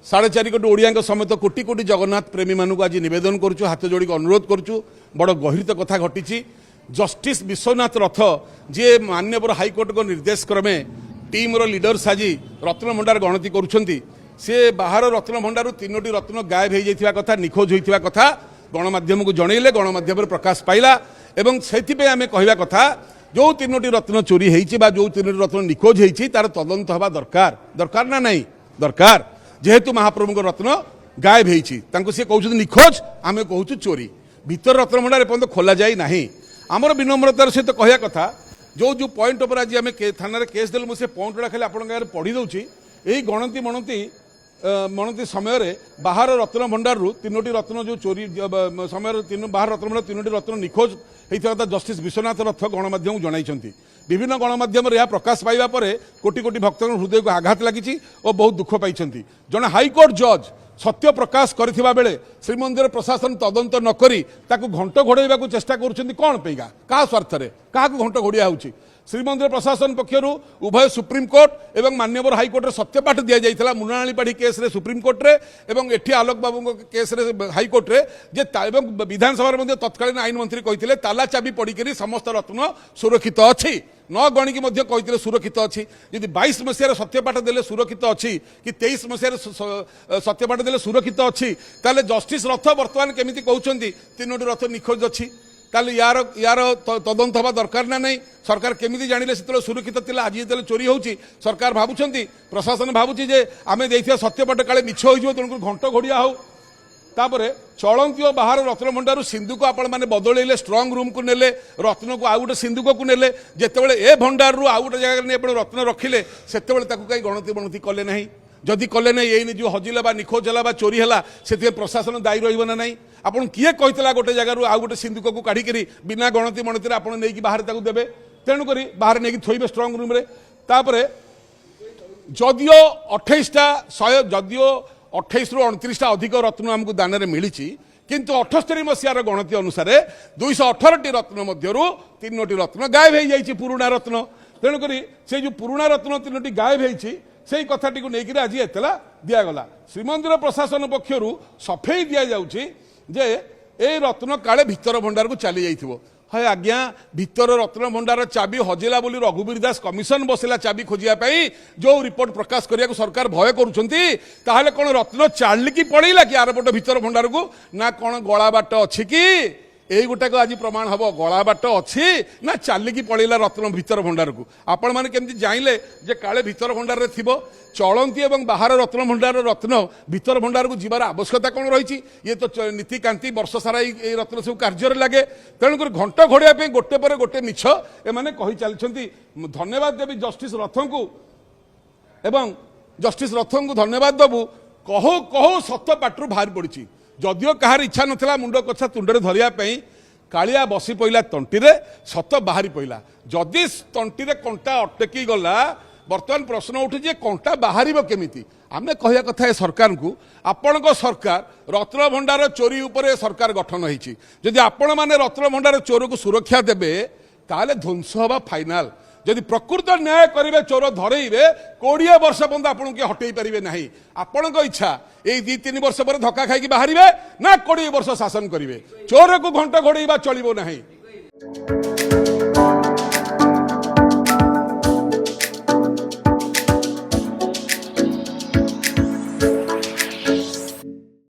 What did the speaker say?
4.5 कोटी ओडिया समेत कोटी कोटी जगन्नाथ प्रेमी मानक आज नवेदन करुँ हाथ जोड़ी अनुरोध करुँ बड़ गहित कथा घटी जस्टिस विश्वनाथ रथ जी माननीय हाइकोर्ट को निर्देश क्रमे टीम लीडर्स आज रत्न भंडार गणति करुँच सी बाहर रत्न भंडार 3टी रत्न गायब हो जाता कथा निखोज होता कथा गणमाध्यम को जनइले गणमाध्यम प्रकाश पाइला एवं से आम कहवा कथा जो 3टी रत्न चोरी होती जो 3टी रत्न निखोज होती तार तदंत हवा दरकार दरकार ना नहीं दरकार जेहेतु महाप्रभु रत्न गायब होती सी कहते निखोज आम कहूँ चोरी भीतर रत्न भंडार एपर्तंत खोल जाए ना आमर विनम्रतार सहित कहया कथा जो जो पॉइंट उपर आज आम थाना केस देलु मुझे पॉइंट गुड़ा खाली आप पढ़ी दूसरी यही गणति मणति समय बाहर रत्न भंडार 3टी रत्न जो चोरी समय बाहर रत्न भंडार 3टी रत्न निखोज होता जस्टिस विश्वनाथ रथ गणमाध्यम जनाई विभिन्न गणमाध्यम यह प्रकाश पाइबा परे कोटी कोटी भक्त हृदय को आघात लगी और बहुत दुख पाई जड़े हाइकोर्ट जज सत्य प्रकाश करथिबा बेले श्रीमंदिर प्रशासन तदंत नकरी ताकू घंट घोड़ाइबा को चेष्टा करुछंती कोन पेगा का स्वार्थ रे का घंट घोड़िया होउची श्रीमंदिर प्रशासन पक्षरु उभय सुप्रीम कोर्ट एवं माननीय हाइकोर्ट रे सत्यपाठ दिया जाइथिला मुनाळीपाड़ी केस रे सुप्रीम कोर्ट रे एवं एठी आलोक बाबू केस रे हाइकोर्ट रे जे एवं विधानसभा रे तत्कालीन आईन मंत्री कहिथिले ताला चाबी पड़िकरी समस्त रत्न सुरक्षित अछि न गणिकी मध्य कही सुरक्षित अच्छी यदि 22 मसीह सत्यपाठ देले सुरक्षित अच्छी कि 23 मसीह सत्यपाठ देले सुरक्षित अच्छी ताले जस्टिस रथ वर्तमान केमिति कहउछंती 3टी रथ निखोज अच्छी ताले यार यार तदंत हवा दरकार ना नहीं सरकार केमिति जानिले सेतले सुरक्षित थिला आज जेतले चोरी होउची सरकार भाबुछंती प्रशासन भाबुची जे आमे देइथिया सत्यपाठ काले मिछ होई जो तणको घंट घोड़िया हो तापरे चलंती और बाहर रत्न भंडार सिंधुक आपण मैंने बदल स्ट्रंग रूम को नेले रत्न को आउ गोटे सिंधुक को नेले जितेबाला ए भंडार रू आउ गोटे जगह नहीं रत्न रखिले से कहीं गणति बणति कले ना जदि कले ना ये जो हजिला बा निखोज है चोरी है से प्रशासन दायी रहा ना आपन किए कही गोटे जगार आउ गोटे सिंधुक को काढ़ी बिना गणति मणति आप बाहर देवे तेणुक बाहर नहीं थोबे स्ट्रंग रूम तापर जदियो 28टा 100 जदियो 28 ରୁ 29टा अधिक रत्न आमको दान में मिली किंतु 78 मसीहार गणति अनुसार 218टी रत्न मध्यरु 3टी रत्न गायब हो जाइए पुराणा रत्न तेणुक से जो पुराणा रत्न 3टी गायब होती से कथाटी को लेकर आज एतला दिगला श्रीमंदिर प्रशासन पक्षर सफेई दि जाऊँगी जे ए रत्न काले भितर भंडार को चली जाइए है आज्ञा भितर रत्न भंडार चाबी हजिला बोली रघुवीर दास कमिशन बसला चाबी खोजापी जो रिपोर्ट प्रकाश करने को सरकार भय करुँच कौन रत्न चालिकी पड़ेगा कि आरपट भितर भंडार को ना कौन गला बाट अच्छी कि यही गोटाक आज प्रमाण हम गला बाट अच्छी ना चालिकी पड़ेगा रत्न भितर भंडार को आपण मैंने केमती जाइले जे काले भितर भंडार थी चलती एवं बाहर रत्न भंडार रत्न भितर भंडार को जीवार आवश्यकता कौन रही ये तो नीतिकांति वर्ष सारा ये रत्न सब कार्य लगे तेणुक घंट घोड़ाई गोटे पर गोटे मिछ एमाने कही चलती धन्यवाद देवी जस्टिस रथ को एवं जस्टिस रथ को धन्यवाद देवु कहू कहू सत्य पाटरू बाहर पड़ी जदियो कहार इच्छा नथिला मुंड कछा तुंडरे धरियापी कालिया बसी पइला तंटी सत बाहरी पइला जदि तंटी कंटा अटकी गला बर्तमान प्रश्न उठे कंटा बाहर केमिति आमे कहया कथा है सरकार को आपण सरकार रत्न भंडार चोरी उपरे सरकार गठन होती जदि आपण माने रत्न भंडार चोर को सुरक्षा देबे ताले ध्वंस हवा फाइनाल जदि प्रकृत न्याय करेंगे चोर धरेबे 20 वर्ष पर्यंत आपन के हटई पारे ना आपण इच्छा ये 2-3 वर्ष पर धक्का खाई बाहर ना 20 वर्ष शासन करेंगे चोर को घंटा घोड़े चलो ना।